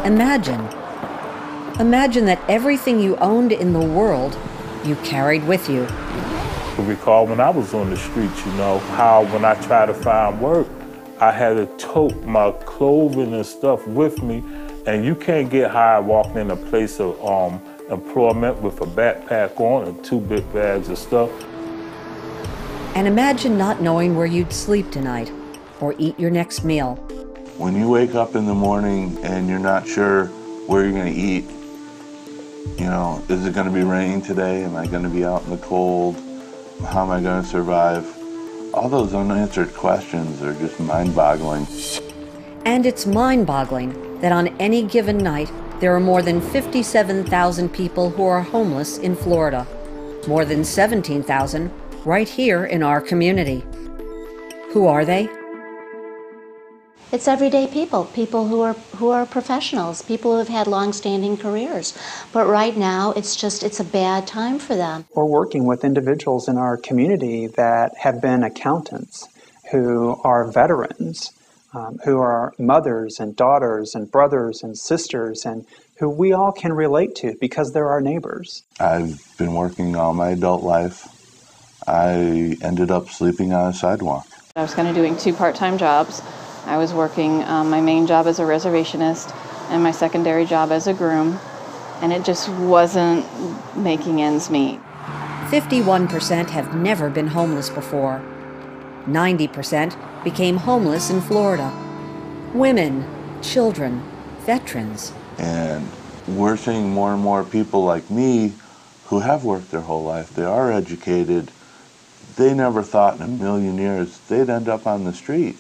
Imagine that everything you owned in the world you carried with you. I recall when I was on the streets, how when I tried to find work, I had to tote my clothing and stuff with me, and you can't get hired walking in a place of employment with a backpack on and 2 big bags of stuff. And imagine not knowing where you'd sleep tonight or eat your next meal. When you wake up in the morning and you're not sure where you're going to eat, is it going to be raining today? Am I going to be out in the cold? How am I going to survive? All those unanswered questions are just mind-boggling. And it's mind-boggling that on any given night, there are more than 57,000 people who are homeless in Florida. More than 17,000 right here in our community. Who are they? It's everyday people who are professionals, people who have had long-standing careers. But right now, it's a bad time for them. We're working with individuals in our community that have been accountants, who are veterans, who are mothers and daughters and brothers and sisters, and who we all can relate to because they're our neighbors. I've been working all my adult life. I ended up sleeping on a sidewalk. I was kind of doing 2 part-time jobs. I was working my main job as a reservationist and my secondary job as a groom, and it just wasn't making ends meet. 51% have never been homeless before. 90% became homeless in Florida. Women, children, veterans. And we're seeing more and more people like me who have worked their whole life. They are educated. They never thought in a million years they'd end up on the street.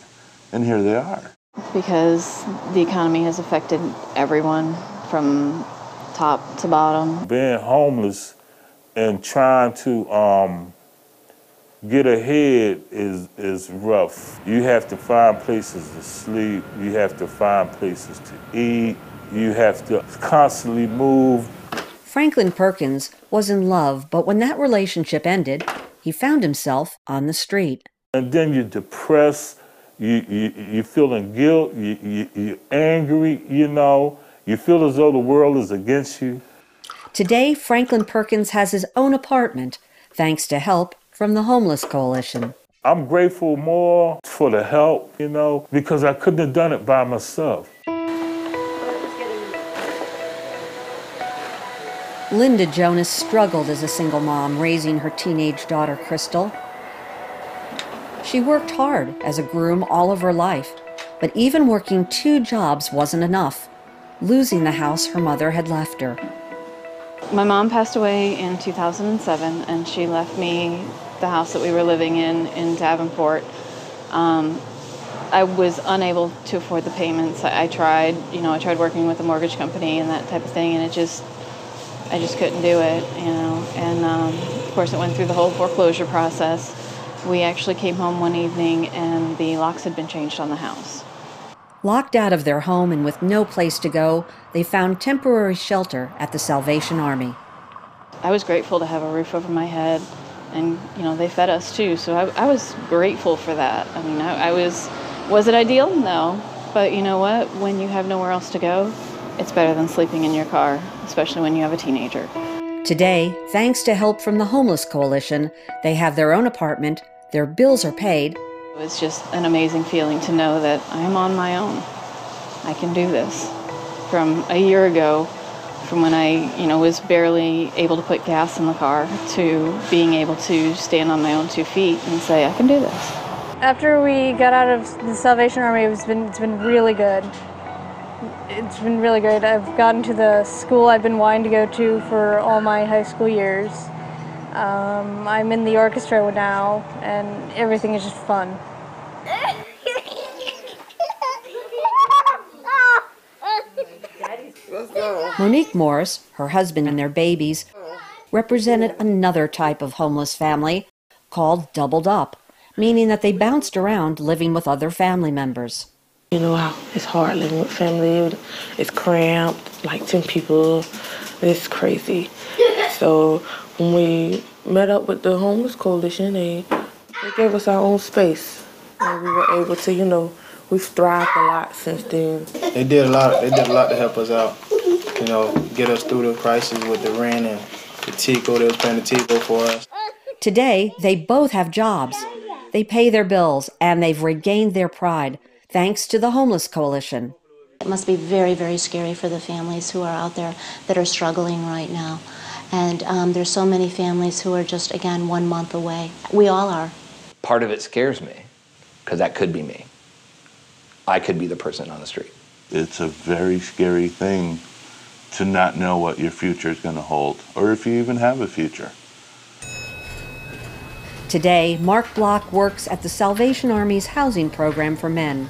And here they are. Because the economy has affected everyone from top to bottom. Being homeless and trying to get ahead is rough. You have to find places to sleep. You have to find places to eat. You have to constantly move. Franklin Perkins was in love, but when that relationship ended, he found himself on the street. And then you're depressed. You're feeling guilt, you're angry, you feel as though the world is against you. Today, Franklin Perkins has his own apartment, thanks to help from the Homeless Coalition. I'm grateful more for the help, because I couldn't have done it by myself. Linda Jonas struggled as a single mom raising her teenage daughter, Crystal. She worked hard as a groom all of her life, but even working 2 jobs wasn't enough, losing the house her mother had left her. My mom passed away in 2007, and she left me the house that we were living in Davenport. I was unable to afford the payments. I tried working with a mortgage company and that type of thing, and I just couldn't do it, And of course, it went through the whole foreclosure process. We actually came home one evening and the locks had been changed on the house. Locked out of their home and with no place to go, they found temporary shelter at the Salvation Army. I was grateful to have a roof over my head, and they fed us too, so I was grateful for that. I mean, was it ideal? No, but you know what? When you have nowhere else to go, it's better than sleeping in your car, especially when you have a teenager. Today, thanks to help from the Homeless Coalition, they have their own apartment, their bills are paid. It was just an amazing feeling to know that I'm on my own. I can do this. From a year ago, from when I, was barely able to put gas in the car, to being able to stand on my own 2 feet and say, I can do this. After we got out of the Salvation Army, it's been really good. It's been really great. I've gotten to the school I've been wanting to go to for all my high school years. I'm in the orchestra now, and everything is just fun. Monique Morris, her husband and their babies, represented another type of homeless family called doubled up, meaning that they bounced around living with other family members. You know how it's hard living with family. It's cramped, like 10 people. It's crazy. So when we met up with the Homeless Coalition, they gave us our own space. And we were able to, We've thrived a lot since then. They did a lot to help us out. You know, get us through the crisis with the rent and the TICO. They was paying the TICO for us. Today, they both have jobs. They pay their bills, and they've regained their pride, thanks to the Homeless Coalition. It must be very, very scary for the families who are out there that are struggling right now. And there's so many families who are just, again, 1 month away. We all are. Part of it scares me, because that could be me. I could be the person on the street. It's a very scary thing to not know what your future is going to hold, or if you even have a future. Today, Mark Block works at the Salvation Army's housing program for men.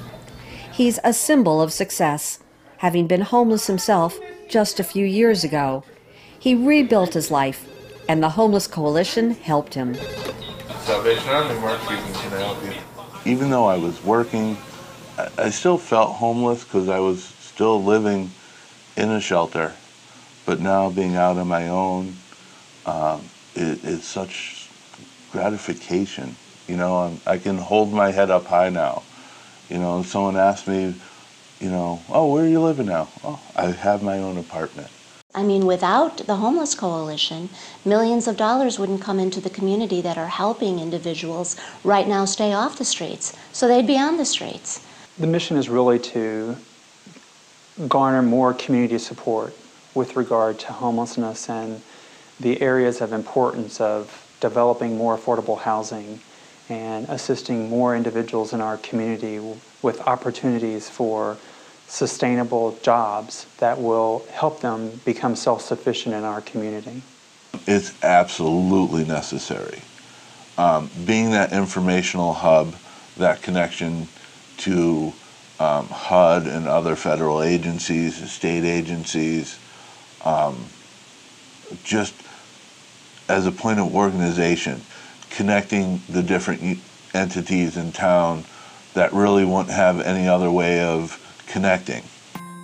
He's a symbol of success, having been homeless himself just a few years ago. He rebuilt his life, and the Homeless Coalition helped him. Salvation Army, Mark speaking, can I help you? Even though I was working, I still felt homeless because I was still living in a shelter. But now being out on my own, it's such gratification. You know, I can hold my head up high now. You know, and someone asked me, you know, oh, where are you living now? Oh, I have my own apartment. I mean, without the Homeless Coalition, millions of dollars wouldn't come into the community that are helping individuals right now stay off the streets. So they'd be on the streets. The mission is really to garner more community support with regard to homelessness and the areas of importance of developing more affordable housing and assisting more individuals in our community with opportunities for sustainable jobs that will help them become self-sufficient in our community. It's absolutely necessary. Being that informational hub, that connection to HUD and other federal agencies, state agencies, just as a point of organization, connecting the different entities in town that really won't have any other way of connecting.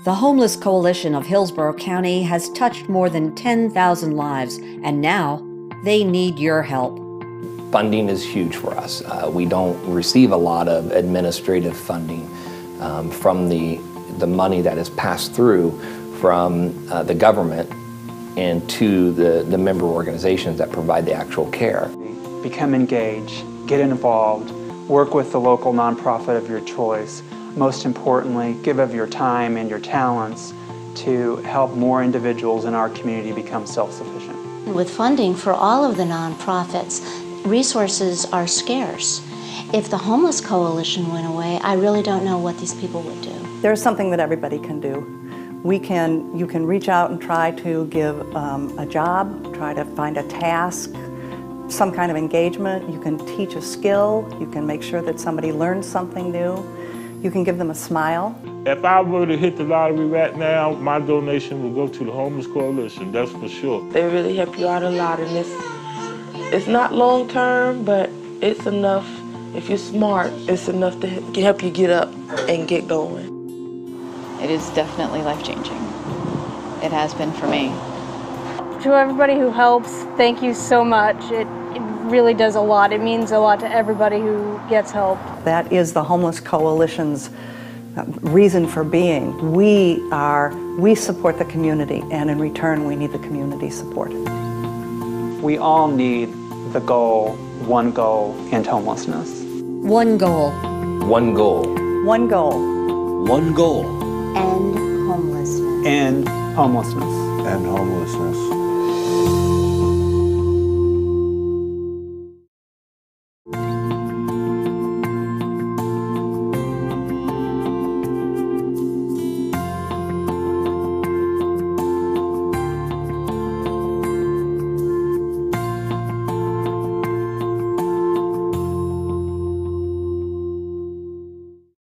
The Homeless Coalition of Hillsborough County has touched more than 10,000 lives, and now they need your help. Funding is huge for us. We don't receive a lot of administrative funding from the money that is passed through from the government and to the member organizations that provide the actual care. Become engaged, get involved, work with the local nonprofit of your choice. Most importantly, give of your time and your talents to help more individuals in our community become self-sufficient. With funding for all of the nonprofits, resources are scarce. If the Homeless Coalition went away, I really don't know what these people would do. There's something that everybody can do. You can reach out and try to give a job, try to find a task, some kind of engagement. You can teach a skill. You can make sure that somebody learns something new. You can give them a smile. If I were to hit the lottery right now, my donation would go to the Homeless Coalition, that's for sure. They really help you out a lot, and it's not long term, but it's enough. If you're smart, it's enough to help you get up and get going. It is definitely life-changing. It has been for me. To everybody who helps, thank you so much. It really does a lot. It means a lot to everybody who gets help. That is the Homeless Coalition's reason for being. We support the community, and in return, we need the community support. We all need the goal, one goal, end homelessness. One goal. One goal. One goal. One goal. End homelessness. End homelessness. And homelessness.